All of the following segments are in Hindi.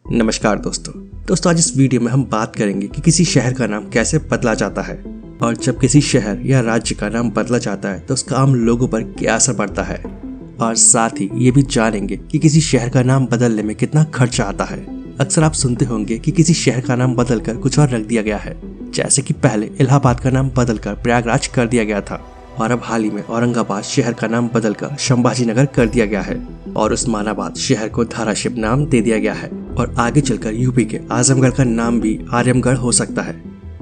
नमस्कार दोस्तों आज इस वीडियो में हम बात करेंगे कि किसी शहर का नाम कैसे बदला जाता है और जब किसी शहर या राज्य का नाम बदला जाता है तो उसका आम लोगों पर क्या असर पड़ता है, और साथ ही ये भी जानेंगे कि किसी शहर का नाम बदलने में कितना खर्चा आता है। अक्सर आप सुनते होंगे कि किसी शहर का नाम बदलकर कुछ और रख दिया गया है, जैसे कि पहले इलाहाबाद का नाम बदलकर प्रयागराज कर दिया गया था और अब हाल ही में औरंगाबाद शहर का नाम बदलकर संभाजी नगर कर दिया गया है और उस्मानाबाद शहर को धाराशिव नाम दे दिया गया है और आगे चलकर यूपी के आजमगढ़ का नाम भी आर्यमगढ़ हो सकता है।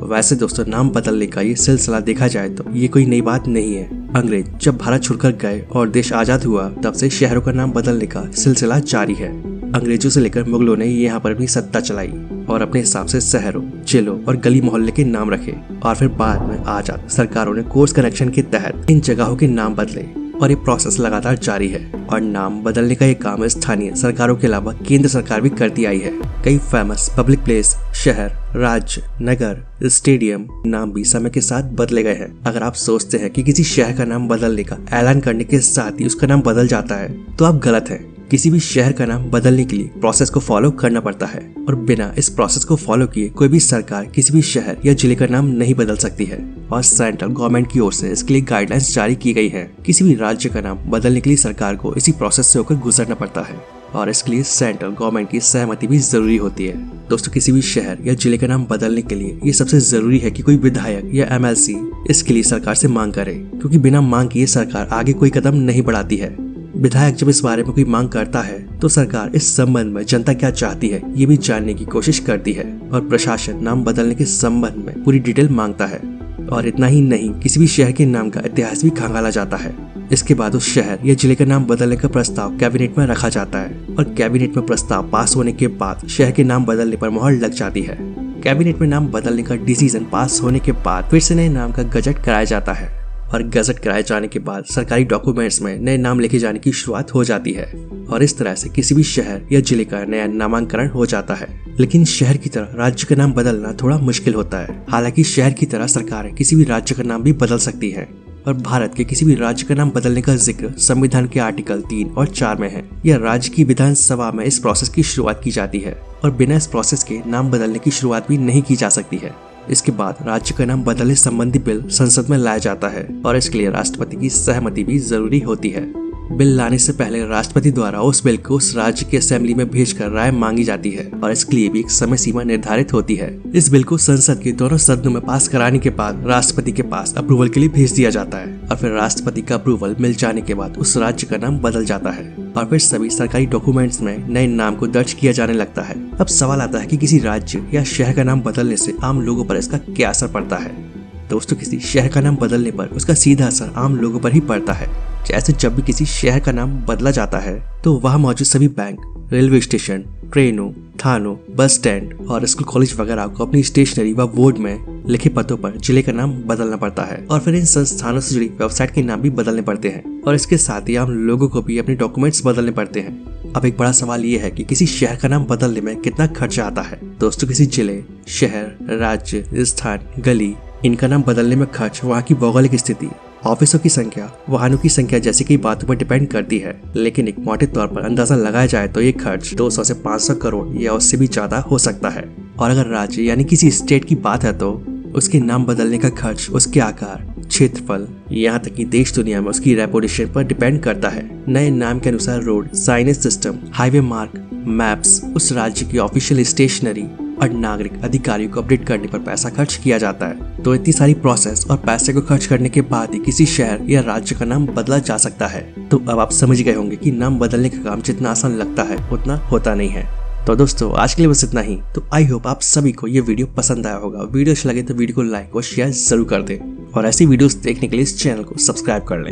वैसे दोस्तों, नाम बदलने का ये सिलसिला देखा जाए तो ये कोई नई बात नहीं है। अंग्रेज जब भारत छोड़कर गए और देश आजाद हुआ तब से शहरों का नाम बदलने का सिलसिला जारी है। अंग्रेजों से लेकर मुगलों ने यहाँ पर भी सत्ता चलाई और अपने हिसाब से शहरों, जिलों और गली मोहल्ले के नाम रखे और फिर बाद में आजाद सरकारों ने कोर्स कनेक्शन के तहत इन जगहों के नाम बदले और ये प्रोसेस लगातार जारी है। और नाम बदलने का ये काम स्थानीय सरकारों के अलावा केंद्र सरकार भी करती आई है। कई फेमस पब्लिक प्लेस, शहर, राज्य, नगर, स्टेडियम नाम भी समय के साथ बदले गए हैं। अगर आप सोचते हैं कि किसी शहर का नाम बदलने का ऐलान करने के साथ ही उसका नाम बदल जाता है तो आप गलत हैं। किसी भी शहर का नाम बदलने के लिए प्रोसेस को फॉलो करना पड़ता है और बिना इस प्रोसेस को फॉलो किए कोई भी सरकार किसी भी शहर या जिले का नाम नहीं बदल सकती है और सेंट्रल गवर्नमेंट की ओर से इसके लिए गाइडलाइंस जारी की गई है। किसी भी राज्य का नाम बदलने के लिए सरकार को इसी प्रोसेस से होकर गुजरना पड़ता है और इसके लिए सेंट्रल गवर्नमेंट की सहमति भी जरूरी होती है। दोस्तों, किसी भी शहर या जिले का नाम बदलने के लिए ये सबसे जरूरी है कि कोई विधायक या MLC इसके लिए सरकार से मांग करे, क्योंकि बिना मांग किए सरकार आगे कोई कदम नहीं बढ़ाती है। विधायक जब इस बारे में कोई मांग करता है तो सरकार इस संबंध में जनता क्या चाहती है ये भी जानने की कोशिश करती है और प्रशासन नाम बदलने के संबंध में पूरी डिटेल मांगता है। और इतना ही नहीं, किसी भी शहर के नाम का इतिहास भी खंगाला जाता है। इसके बाद उस शहर या जिले का नाम बदलने का प्रस्ताव कैबिनेट में रखा जाता है और कैबिनेट में प्रस्ताव पास होने के बाद शहर के नाम बदलने पर मुहर लग जाती है। कैबिनेट में नाम बदलने का डिसीजन पास होने के बाद फिर से नए नाम का गजट कराया जाता है और गजट कराए जाने के बाद सरकारी डॉक्यूमेंट्स में नए नाम लिखे जाने की शुरुआत हो जाती है और इस तरह से किसी भी शहर या जिले का नया नामांकन हो जाता है। लेकिन शहर की तरह राज्य का नाम बदलना थोड़ा मुश्किल होता है। हालांकि शहर की तरह सरकारें किसी भी राज्य का नाम भी बदल सकती है और भारत के किसी भी राज्य का नाम बदलने का जिक्र संविधान के आर्टिकल 3 और 4 में है। यह राज्य की विधानसभा में इस प्रोसेस की शुरुआत की जाती है और बिना इस प्रोसेस के नाम बदलने की शुरुआत भी नहीं की जा सकती है। इसके बाद राज्य का नाम बदलने संबंधी बिल संसद में लाया जाता है और इसके लिए राष्ट्रपति की सहमति भी जरूरी होती है। बिल लाने से पहले राष्ट्रपति द्वारा उस बिल को उस राज्य की असेंबली में भेजकर राय मांगी जाती है और इसके लिए भी एक समय सीमा निर्धारित होती है। इस बिल को संसद के दोनों सदनों में पास कराने के बाद राष्ट्रपति के पास अप्रूवल के लिए भेज दिया जाता है और फिर राष्ट्रपति का अप्रूवल मिल जाने के बाद उस राज्य का नाम बदल जाता है और फिर सभी सरकारी डॉक्यूमेंट्स में नए नाम को दर्ज किया जाने लगता है। अब सवाल आता है कि किसी राज्य या शहर का नाम बदलने से आम लोगों पर इसका क्या असर पड़ता है। दोस्तों, किसी शहर का नाम बदलने पर उसका सीधा असर आम लोगों पर ही पड़ता है। जैसे जब भी किसी शहर का नाम बदला जाता है तो वहाँ मौजूद सभी बैंक, रेलवे स्टेशन, ट्रेनों, थानों, बस स्टैंड और स्कूल कॉलेज वगैरह को अपनी स्टेशनरी व बोर्ड में लिखे पतों पर जिले का नाम बदलना पड़ता है और फिर इन संस्थानों से जुड़ी वेबसाइट के नाम भी बदलने पड़ते हैं और इसके साथ ही आम लोगों को भी अपने डॉक्यूमेंट्स बदलने पड़ते हैं। अब एक बड़ा सवाल ये है कि किसी शहर का नाम बदलने में कितना खर्चा आता है। दोस्तों, किसी जिले, शहर, राज्य, स्थान, गली इनका नाम बदलने में खर्च वहाँ की भौगोलिक स्थिति, ऑफिसों की संख्या, वाहनों की संख्या जैसी कई बातों पर डिपेंड करती है। लेकिन एक मोटे तौर पर अंदाजा लगाया जाए तो ये खर्च 200 से 500 करोड़ या उससे भी ज्यादा हो सकता है। और अगर राज्य यानी किसी स्टेट की बात है तो उसके नाम बदलने का खर्च उसके आकार, क्षेत्रफल, यहाँ तक कि देश दुनिया में उसकी रेपुटेशन पर डिपेंड करता है। नए नाम के अनुसार road, signage system, highway mark, maps, उस राज्य की ऑफिशियल स्टेशनरी और नागरिक अधिकारियों को अपडेट करने पर पैसा खर्च किया जाता है। तो इतनी सारी प्रोसेस और पैसे को खर्च करने के बाद ही किसी शहर या राज्य का नाम बदला जा सकता है। तो अब आप समझ गए होंगे कि नाम बदलने का काम जितना आसान लगता है उतना होता नहीं है। तो दोस्तों, आज के लिए बस इतना ही। तो आई होप आप सभी को ये वीडियो पसंद आया होगा। वीडियो अच्छा लगे तो वीडियो को लाइक और शेयर जरूर कर दें और ऐसी वीडियोस देखने के लिए इस चैनल को सब्सक्राइब कर लें।